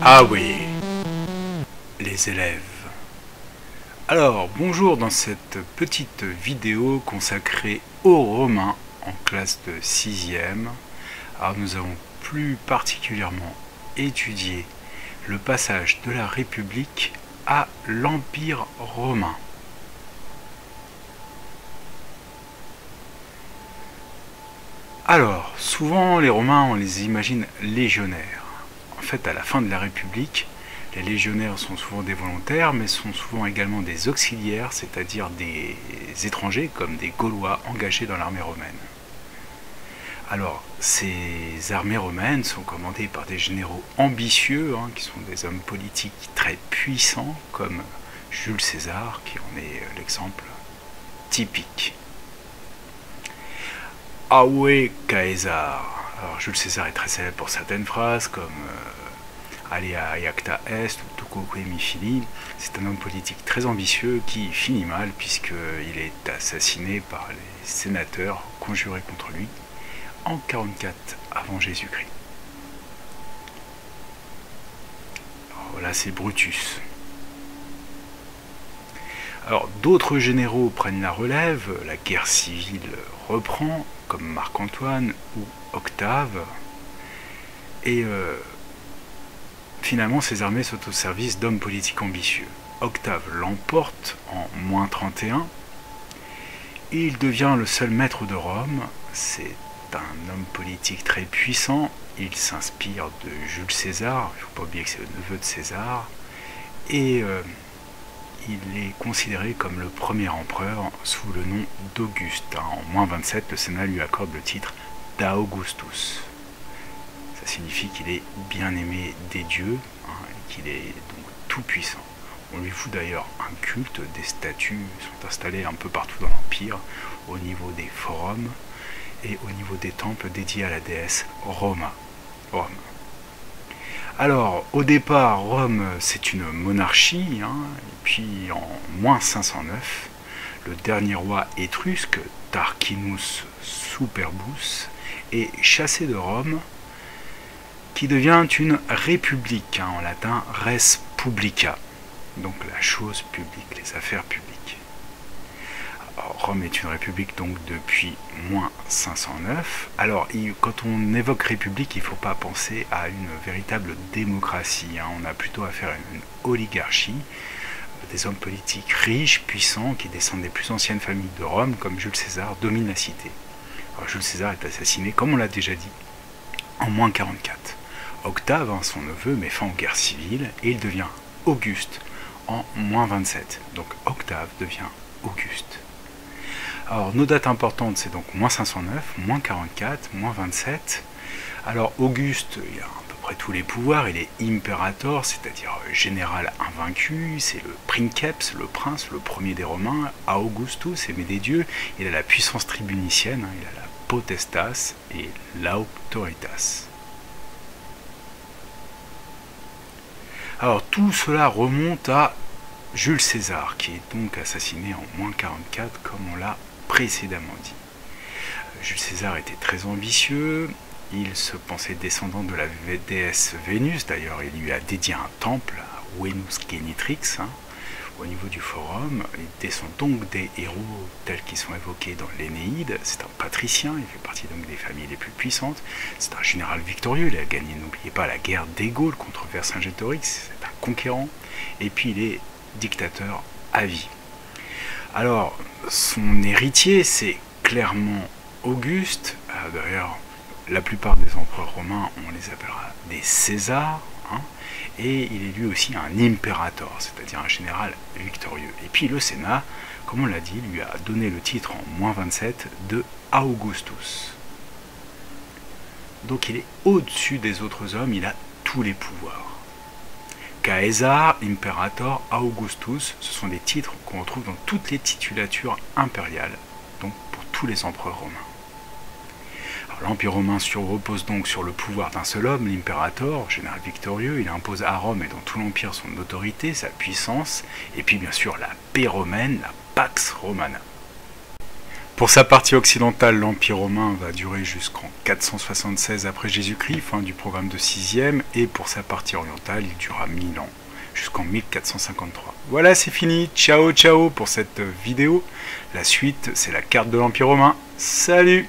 Ah oui, les élèves. Alors, bonjour dans cette petite vidéo consacrée aux Romains en classe de 6e. Alors, nous avons plus particulièrement étudié le passage de la République à l'Empire romain. Alors, souvent les Romains, on les imagine légionnaires. En fait, à la fin de la République, les légionnaires sont souvent des volontaires, mais sont souvent également des auxiliaires, c'est-à-dire des étrangers, comme des Gaulois engagés dans l'armée romaine. Alors, ces armées romaines sont commandées par des généraux ambitieux, qui sont des hommes politiques très puissants, comme Jules César, qui en est l'exemple typique. Aue Caesar. Alors, Jules César est très célèbre pour certaines phrases, comme Alea iacta est, ou Tucoque mi fili. C'est un homme politique très ambitieux qui finit mal, puisqu'il est assassiné par les sénateurs conjurés contre lui en 44 avant Jésus-Christ. Voilà, c'est Brutus. Alors, d'autres généraux prennent la relève, la guerre civile reprend, comme Marc-Antoine ou Octave, et finalement ces armées sont au service d'hommes politiques ambitieux. Octave l'emporte en -31, et il devient le seul maître de Rome. C'est un homme politique très puissant, il s'inspire de Jules César, il ne faut pas oublier que c'est le neveu de César, et il est considéré comme le premier empereur sous le nom d'Auguste. En -27, le Sénat lui accorde le titre d'Augustus. Ça signifie qu'il est bien aimé des dieux, et qu'il est donc tout puissant. On lui fout d'ailleurs un culte, des statues sont installées un peu partout dans l'Empire, au niveau des forums et au niveau des temples dédiés à la déesse Rome. Alors, au départ, Rome, c'est une monarchie, et puis en -509, le dernier roi étrusque, Tarquinius Superbus, est chassé de Rome, qui devient une république, en latin res publica, donc la chose publique, les affaires publiques. Alors, Rome est une république donc depuis -509. Alors, quand on évoque république, il ne faut pas penser à une véritable démocratie. On a plutôt affaire à une oligarchie, des hommes politiques riches, puissants, qui descendent des plus anciennes familles de Rome, comme Jules César, dominent la cité. Alors, Jules César est assassiné, comme on l'a déjà dit, en -44. Octave, son neveu, met fin aux guerres civiles, et il devient Auguste en -27. Donc Octave devient Auguste. Alors, nos dates importantes, c'est donc -509, -44, -27. Alors, Auguste, il a à peu près tous les pouvoirs. Il est imperator, c'est-à-dire général invaincu. C'est le princeps, le prince, le premier des Romains. Augustus, aimé des dieux. Il a la puissance tribunicienne, il a la potestas et l'autoritas. Alors, tout cela remonte à Jules César, qui est donc assassiné en -44, comme on l'a précédemment dit. Jules César était très ambitieux, il se pensait descendant de la déesse Vénus, d'ailleurs il lui a dédié un temple à Venus Genitrix, au niveau du forum. Il descend donc des héros tels qu'ils sont évoqués dans l'Énéide. C'est un patricien, il fait partie donc des familles les plus puissantes, c'est un général victorieux, il a gagné, n'oubliez pas, la guerre des Gaules contre Vercingétorix, c'est un conquérant, et puis il est dictateur à vie. Alors, son héritier, c'est clairement Auguste. D'ailleurs, la plupart des empereurs romains, on les appellera des Césars, et il est lui aussi un imperator, c'est-à-dire un général victorieux. Et puis le Sénat, comme on l'a dit, lui a donné le titre en -27 de Augustus. Donc il est au-dessus des autres hommes, il a tous les pouvoirs. Caesar, Imperator, Augustus, ce sont des titres qu'on retrouve dans toutes les titulatures impériales, donc pour tous les empereurs romains. L'Empire romain repose donc sur le pouvoir d'un seul homme, l'imperator, général victorieux. Il impose à Rome et dans tout l'Empire son autorité, sa puissance, et puis bien sûr la paix romaine, la Pax Romana. Pour sa partie occidentale, l'Empire romain va durer jusqu'en 476 après Jésus-Christ, fin du programme de 6e, et pour sa partie orientale, il durera 1000 ans, jusqu'en 1453. Voilà, c'est fini, ciao ciao pour cette vidéo. La suite, c'est la carte de l'Empire romain. Salut!